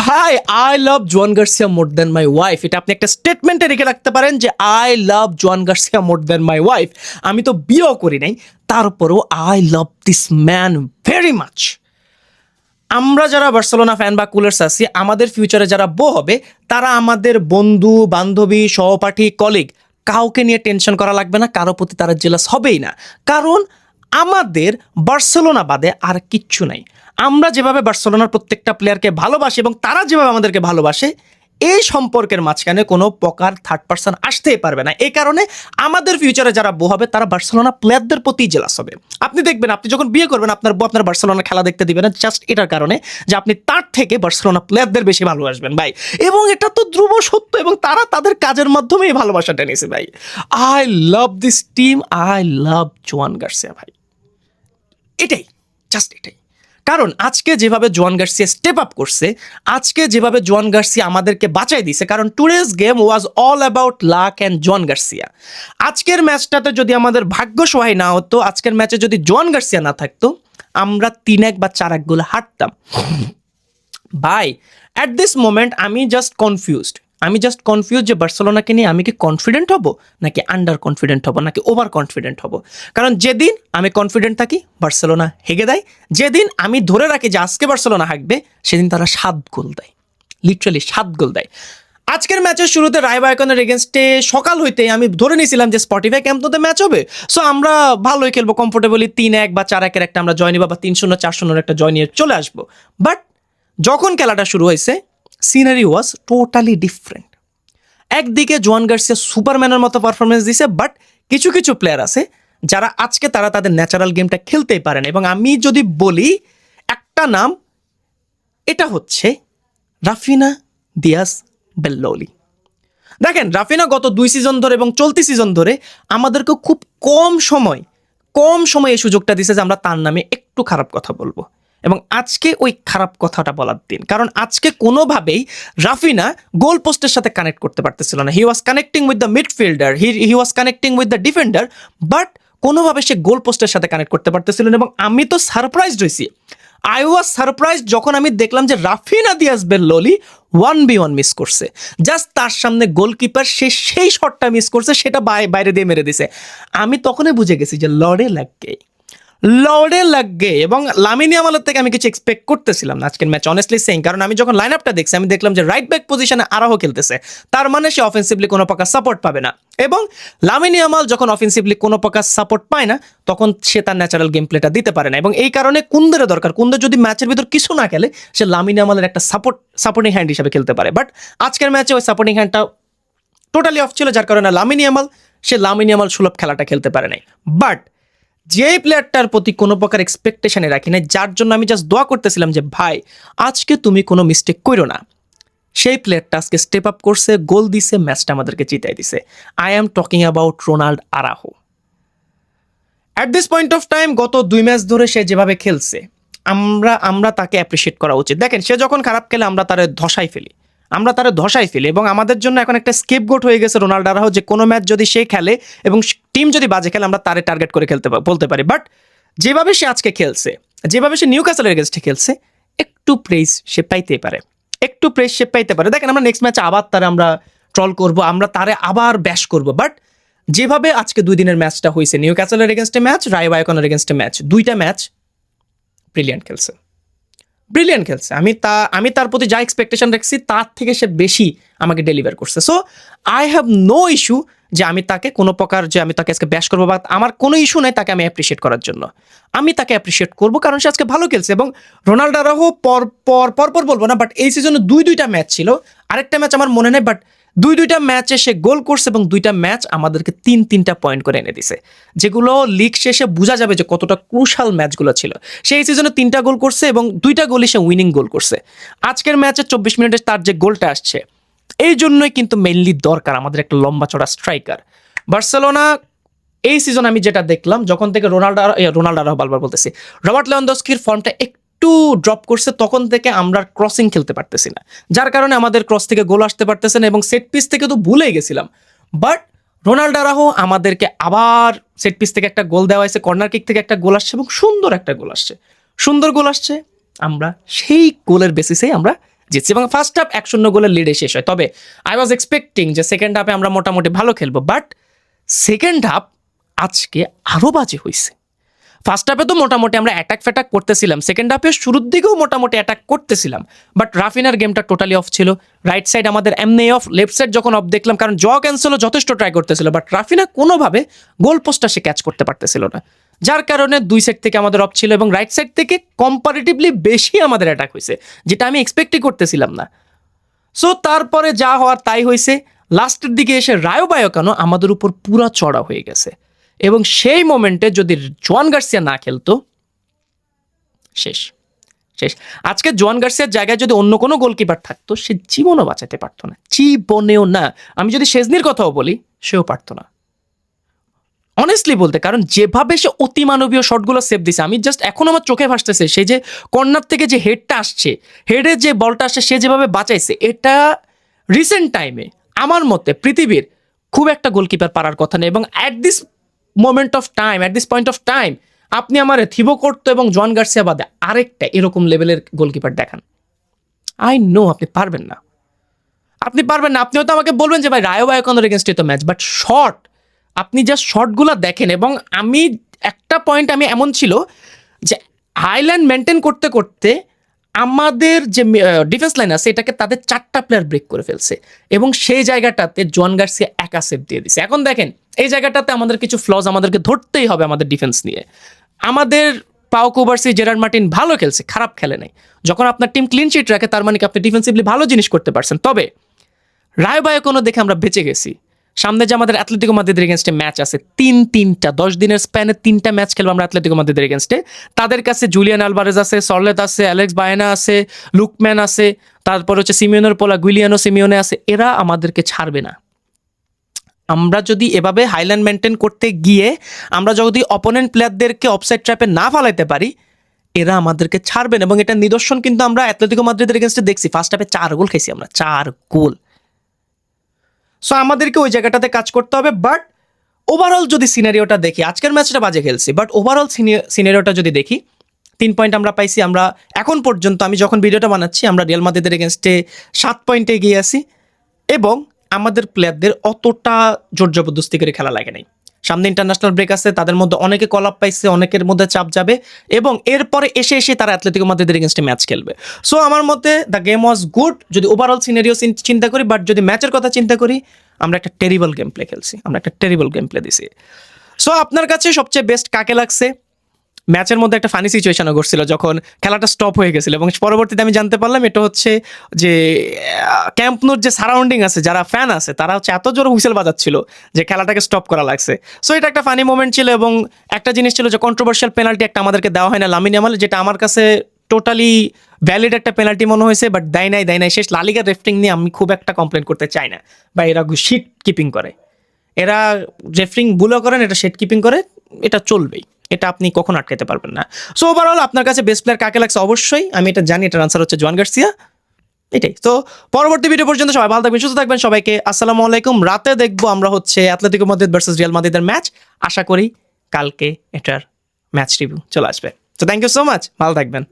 ভাই I love জোয়ান Garcia more than my wife, এটা আপনি একটা স্টেটমেন্টে রেখে রাখতে পারেন যে আই লাভ জোয়ান Garcia more than my wife. আমি তো বিয়েও করি নাই, তারপরেও I love this man very much. আমরা যারা বার্সেলোনা ফ্যান বা কুলার্স আছি, আমাদের ফিউচারে যারা বউ হবে তারা আমাদের বন্ধু বান্ধবী সহপাঠী কলিগ কাউকে নিয়ে টেনশন করা লাগবে না, কারো প্রতি তারা জেলাস হবেই না, কারণ আমাদের বার্সেলোনা বাদে আর কিচ্ছু নাই। আমরা যেভাবে বার্সেলোনার প্রত্যেকটা প্লেয়ারকে ভালোবাসি এবং তারা যেভাবে আমাদেরকে ভালোবাসে, এই সম্পর্কের মাঝখানে কোনো প্রকার থার্ড পার্সন আসতেই পারবে না। এই কারণে আমাদের ফিউচারে যারা বউ হবে তারা বার্সেলোনা প্লেয়ারদের প্রতি জেলাস হবে। আপনি দেখবেন, আপনি যখন বিয়ে করবেন আপনার বউ আপনার বার্সেলোনার খেলা দেখতে দিবে না, জাস্ট এটার কারণে যে আপনি তার থেকে বার্সেলোনা প্লেয়ারদের বেশি ভালোবাসবেন ভাই। এবং এটা তো ধ্রুব সত্য, এবং তারা তাদের কাজের মাধ্যমে এই ভালোবাসাটা নিয়েছে ভাই। I love this team, I love জোয়ান গার্সিয়া ভাই। এটাই, জাস্ট এটাই। কারণ আজকে যেভাবে জোয়ান গার্সিয়া স্টেপ আপ করছে, আজকে যেভাবে জোয়ান গার্সিয়া আমাদেরকে বাঁচাই দিছে, কারণ today's game was all about luck and জোয়ান গার্সিয়া। আজকের ম্যাচটাতে যদি আমাদের ভাগ্য সহায় না হতো, আজকের ম্যাচে যদি জোয়ান গার্সিয়া না থাকতো, আমরা 3-1 বা 4-1 গোলে হারতাম ভাই। অ্যাট দিস মোমেন্ট আমি জাস্ট কনফিউজড যে বার্সেলোনাকে নিয়ে আমি কি কনফিডেন্ট হব, নাকি আন্ডার কনফিডেন্ট হব, নাকি ওভার কনফিডেন্ট হব। কারণ যেদিন আমি কনফিডেন্ট থাকি বার্সেলোনা হেগে দেয়, যেদিন আমি ধরে রাখি যে আজকে বার্সেলোনা হাঁকবে, সেদিন তারা 7 গোল দেয়, লিটারালি 7 গোল দেয়। আজকের ম্যাচের শুরুতে রায় বায়কনের এগেনস্টে সকাল হইতে আমি ধরে নিয়েছিলাম যে স্পটিফাই ক্যাম্পতে ম্যাচ হবে, সো আমরা ভালোই খেলবো, কমফোর্টেবলি 3-1 বা 4-1 একটা আমরা জয় নিব, বা 3-0 4-0 একটা জয় নিয়ে চলে আসবো। বাট যখন খেলাটা শুরু হয়েছে, সিনারি ওয়াজ টোটালি ডিফারেন্ট। একদিকে জোয়ান গার্সিয়া সুপারম্যানের মতো পারফরমেন্স দিছে, বাট কিছু কিছু প্লেয়ার আছে যারা আজকে তারা তাদের ন্যাচারাল গেমটা খেলতেই পারেন। এবং আমি যদি বলি একটা নাম, এটা হচ্ছে রাফিনা দিয়াস বেল্লোলি। দেখেন, রাফিনা গত 2 সিজন ধরে এবং চলতি সিজন ধরে আমাদেরকে খুব কম সময় এই সুযোগটা দিছে যে আমরা তার নামে একটু খারাপ কথা বলবো, এবং আজকে ওই খারাপ কথাটা বলার দিন। কারণ আজকে কোনোভাবেই রাফিনা গোল পোস্টের সাথে কানেক্ট করতে পারতেছিল না। He was connecting with the midfielder, he was connecting with the defender, but কোনোভাবে সে গোল পোস্টের সাথে কানেক্ট করতে পারতেছিলেন। এবং আমি তো সারপ্রাইজড হয়েছি, আই ওয়াজ সারপ্রাইজ যখন আমি দেখলাম যে রাফিনা দিয়াস বেল্লোলি 1v1 মিস করছে। জাস্ট তার সামনে গোলকিপার, সে সেই শটটা মিস করছে, সেটা বাইরে দিয়ে মেরে দিছে। আমি তখনই বুঝে গেছি যে লড়ে লাগে। এবং লামিন ইয়ামালের থেকে আমি কিছু এক্সপেক্ট করতেছিলাম না আজকের ম্যাচ, অনেস্টলি সেইং। কারণ আমি যখন লাইন আপটা দেখছি, আমি দেখলাম যে রাইট ব্যাক পজিশনে আরাহো খেলতেছে, তার মানে সে অফেন্সিভলি কোনো প্রকার সাপোর্ট পাবে না। এবং লামিন ইয়ামাল যখন অফেন্সিভলি কোনো প্রকার সাপোর্ট পায় না, তখন সে তার ন্যাচারাল গেম প্লেটা দিতে পারে না। এবং এই কারণে কুন্দের দরকার, কুন্দে যদি ম্যাচের ভিতর কিছু না খেলে, সে লামিন ইয়ামালের একটা সাপোর্টিং হ্যান্ড হিসেবে খেলতে পারে। বাট আজকের ম্যাচে ওই সাপোর্টিং হ্যান্ডটা টোটালি অফ ছিল, যার কারণে লামিন ইয়ামাল সুলভ খেলাটা খেলতে পারে নাই। বাট যে প্লেয়ারটার প্রতি কোনো প্রকার এক্সপেকটেশনে রাখি নাই, যার জন্য আমি জাস্ট দোয়া করতেছিলাম যে ভাই আজকে তুমি কোনো মিস্টেক করো না, সেই প্লেয়ারটা আজকে স্টেপ আপ করছে, গোল দিছে, ম্যাচটা আমাদেরকে জিতাই দিছে। I am talking about Ronald আরাহো। At this point of time গত 2 ম্যাচ ধরে সে যেভাবে খেলছে, আমরা তাকে অ্যাপ্রিসিয়েট করা উচিত। দেখেন, সে যখন খারাপ খেলে আমরা তারে ধসাই ফেলি, এবং আমাদের জন্য এখন একটা স্কেপগোট হয়ে গেছে রোনাল্ড আরাহো, যে কোনো ম্যাচ যদি সে খেলে এবং টিম যদি বাজে খেলে, আমরা তারে টার্গেট করে বলতে পারি। বাট যেভাবে সে আজকে খেলছে, যেভাবে সে নিউক্যাসলের এগেইনস্টে খেলছে, একটু প্রেস সে পাইতে পারে। দেখেন, আমরা নেক্সট ম্যাচে আবার তারে আমরা ট্রল করবো, আমরা তারে আবার ব্যাশ করবো। বাট যেভাবে আজকে 2 দিনের ম্যাচটা হয়েছে, নিউক্যাসলের এগেইনস্টে ম্যাচ, রায় বায়কনের এগেইনস্টে ম্যাচ, 2টা ম্যাচ ব্রিলিয়ান্ট খেলছে। আমি তার প্রতি যা এক্সপেকটেশন রাখছি তার থেকে সে বেশি আমাকে ডেলিভার করছে। So I have no issue যে আমি তাকে কোনো প্রকার যে আমি তাকে আজকে ব্যাশ করবো, বা আমার কোনো ইস্যু নাই তাকে আমি অ্যাপ্রিসিয়েট করার জন্য। আমি তাকে অ্যাপ্রিসিয়েট করবো কারণ সে আজকে ভালো খেলছে। এবং রোনাল্ড আরাহো পর বলবো না, বাট এই সিজনে 2টা ম্যাচ ছিল, আরেকটা ম্যাচ আমার মনে নেই, বাট 2টা ম্যাচে সে গোল করছে, এবং 2টা ম্যাচ আমাদেরকে 3-3টা পয়েন্ট করে এনে দিছে, যেগুলো লিগ শেষে বোঝা যাবে যে কতটা ক্রুশাল ম্যাচগুলো ছিল। সেই সিজনে 3টা গোল করছে, এবং 2টা গোলই সে উইনিং গোল করছে। আজকের ম্যাচে 24 মিনিটে তার যে গোলটা আসছে, এই জন্যই কিন্তু মেইনলি দরকার আমাদের একটা লম্বা চড়া স্ট্রাইকার। বার্সেলোনা এই সিজন আমি যেটা দেখলাম, যখন থেকে রোনাল্ড আরাহো বারবার বলতেছি, রবার্ট লেভানডস্কির ফর্মটা একটু ড্রপ করছে, তখন থেকে আমরা ক্রসিং খেলতে পারতেছি না, যার কারণে আমাদের ক্রস থেকে গোল আসতে পারতেছে না, এবং সেট পিস থেকে তো ভুলেই গেছিলাম। বাট রোনাল্ড আরাহো আমাদেরকে আবার সেট পিস থেকে একটা গোল দেওয়া হয়েছে, কর্নার কিক থেকে একটা গোল আসছে, এবং সুন্দর গোল আসছে। আমরা সেই গোলের বেসিসেই আমরা জিতছি এবং ফার্স্ট হাফ 1-0 গোলের লিডে শেষ হয়। তবে আই ওয়াজ এক্সপেক্টিং যে সেকেন্ড হাফে আমরা মোটামুটি ভালো খেলবো, বাট সেকেন্ড হাফ আজকে আরও বাজে হয়েছে। ফার্স্ট হাফে তো মোটামুটি আমরা অ্যাটাক ফ্যাটাক করতেছিলাম, সেকেন্ড হাফে শুরুর দিকেও মোটামুটি অ্যাটাক করতেছিলাম, বাট রাফিনার গেমটা টোটালি অফ ছিল। রাইট সাইড আমাদের এমনি অফ, লেফট সাইড যখন অফ দেখলাম, কারণ জ ক্যান্সেলও যথেষ্ট ট্রাই করতেছিল, বাট রাফিনা কোনোভাবে গোল পোস্টটা সে ক্যাচ করতে পারতেছিল না, যার কারণে দুই সাইড থেকে আমাদের অফ ছিল এবং রাইট সাইড থেকে কম্পারেটিভলি বেশি আমাদের অ্যাটাক হয়েছে, যেটা আমি এক্সপেক্টই করতেছিলাম না। সো তারপরে যা হওয়ার তাই হয়েছে। লাস্টের দিকে এসে রায়ো ভায়েকানো আমাদের উপর পুরা চড়া হয়ে গেছে এবং সেই মোমেন্টে যদি জোয়ান গার্সিয়া না খেলতো, শেষ শেষ। আজকে জোয়ান গার্সিয়ার জায়গায় যদি অন্য কোনো গোলকিপার থাকতো, সে জীবনও বাঁচাতে পারতো না, জীবনেও না। আমি যদি শেজনির কথাও বলি, সেও পারতো না অনেস্টলি বলতে, কারণ যেভাবে সে অতিমানবীয় শটগুলো সেভ দিছে, আমি জাস্ট এখন আমার চোখে ভাসতেছে সেই যে কর্নার থেকে যে হেডটা আসছে, হেডে যে বলটা আসছে, সে যেভাবে বাঁচাইছে, এটা রিসেন্ট টাইমে আমার মতে পৃথিবীর খুব একটা গোলকিপার পারার কথা নেই। এবং at this moment of time, at this point of time, আপনি আমার থিবো কোর্তো এবং জোয়ান গার্সিয়া বাদে আরেকটা এরকম লেভেলের গোলকিপার দেখান, আই নো আপনি পারবেন না, আপনি পারবেন না। আপনি হয়তো আমাকে বলবেন যে ভাই রায়ো ভায়েকানোর এগেনস্টে তো ম্যাচ, বাট শট, আপনি জাস্ট শটগুলো দেখেন। এবং আমি একটা পয়েন্ট আমি এমন ছিল যে হাইল্যান্ড মেনটেন করতে করতে আমাদের যে ডিফেন্স লাইন আছে এটাকে তাদের 4টা প্লেয়ার ব্রেক করে ফেলছে এবং সেই জায়গাটাতে জোয়ান গার্সিয়া একা সেভ দিয়ে দিছে। এখন দেখেন এই জায়গাটাতে আমাদের কিছু ফ্লজ আমাদেরকে ধরতেই হবে আমাদের ডিফেন্স নিয়ে। আমাদের পাও কুবার্সি, জেরার্ড মার্টিন ভালো খেলছে, খারাপ খেলে নাই। যখন আপনার টিম ক্লিন শিট রাখে, তার মানে কি আপনি ডিফেন্সিভলি ভালো জিনিস করতে পারছেন। তবে রায়ো ভায়েকানো দেখে আমরা বেঁচে গেছি। সামনে যে আমাদের অ্যাথলেটিকো মাদ্রিদের এগেনস্টে ম্যাচ আছে, 10 দিনের স্প্যানে 3টা ম্যাচ খেলবো আমরা অ্যাথলেটিকো মাদ্রিদের এগেনস্টে। তাদের কাছে জুলিয়ান আলভারেজ আছে, সরলেত আছে, অ্যালেক্স বায়েনা আছে, লুকম্যান আছে, তারপর হচ্ছে সিমিওনের পোলা গুইলিয়ানো সিমিওনে আছে। এরা আমাদেরকে ছাড়বে না। আমরা যদি এভাবে হাইল্যান্ড মেনটেন করতে গিয়ে আমরা যদি অপোনেন্ট প্লেয়ারদেরকে অফসাইড ট্র্যাপে না ফালাইতে পারি, এরা আমাদেরকে ছাড়বেন। এবং এটা নিদর্শন কিন্তু আমরা অ্যাথলেটিকো মাদ্রিদের এগেনস্টে দেখছি, ফার্স্ট হাফে 4 গোল খাইছি আমরা, 4 গোল। সো আমাদেরকে ওই জায়গাটাতে কাজ করতে হবে। বাট ওভারঅল যদি সিনারিওটা দেখি, আজকের ম্যাচটা বাজে খেলছি, বাট ওভারঅল সিনারিওটা যদি দেখি, 3 পয়েন্ট আমরা পাইছি। আমরা এখন পর্যন্ত, আমি যখন ভিডিওটা বানাচ্ছি, আমরা রিয়াল মাদ্রিদের এগেনস্টে 7 পয়েন্টে এগিয়ে আছি এবং আমাদের প্লেয়ারদের অতটা জোর জবরদস্তি করে খেলা লাগে নাই। সামনে ইন্টারন্যাশনাল ব্রেক আছে, তাদের মধ্যে অনেকে কল আপ পাইছে, অনেকের মধ্যে চাপ যাবে এবং এরপরে এসে এসে তারা অ্যাথলেটিকো মাদ্রিদের এগেনস্টে ম্যাচ খেলবে। সো আমার মতে দ্য গেম ওয়াজ গুড যদি ওভারঅল সিনারিও চিন্তা করি, বাট যদি ম্যাচের কথা চিন্তা করি, আমরা একটা টেরিবল গেম প্লে খেলছি, আমরা একটা টেরিবল গেম প্লে দিছি। সো আপনার কাছে সবচেয়ে বেস্ট কাকে লাগছে? ম্যাচের মধ্যে একটা ফানি সিচুয়েশনও ঘটছিল যখন খেলাটা স্টপ হয়ে গেছিল এবং পরবর্তীতে আমি জানতে পারলাম এটা হচ্ছে যে ক্যাম্প নুর যে সারাউন্ডিং আছে, যারা ফ্যান আছে, তারা হচ্ছে এত জোরে হুইসেল বাজাচ্ছিল যে খেলাটাকে স্টপ করা লাগছে। সো এটা একটা ফানি মোমেন্ট ছিল। এবং একটা জিনিস ছিল যে কন্ট্রোভার্সিয়াল পেনাল্টি একটা আমাদেরকে দেওয়া হয় না লামিন ইয়ামাল, যেটা আমার কাছে টোটালি ভ্যালিড একটা পেনাল্টি মনে হয়েছে, বাট দেয় নাই। শেষ লালিগার রেফারিং নিয়ে আমি খুব একটা কমপ্লেন করতে চাই না, বা এরা শিট কিপিং করে, এরা রেফারিং ভুলও করেন, এটা শিট কিপিং করে, এটা চলবেই, এটা আপনি কখন আটকাতে পারবেন না। সো ওভারঅল আপনার কাছে বেস্ট প্লেয়ার কাকে লাগছে? অবশ্যই আমি এটা জানি, এটার আনসার হচ্ছে জোয়ান গার্সিয়া। এটাই তো। পরবর্তী ভিডিও পর্যন্ত সবাই ভালো থাকবেন, সুস্থ থাকবেন। সবাইকে আসসালামু আলাইকুম। রাতে দেখবো আমরা হচ্ছে অ্যাথলেটিকো মাদ্রিদ ভার্সেস রিয়াল মাদ্রিদের ম্যাচ। আশা করি কালকে এটার ম্যাচ রিভিউ চলে আসবে। তো থ্যাংক ইউ সো মাচ, ভালো থাকবেন।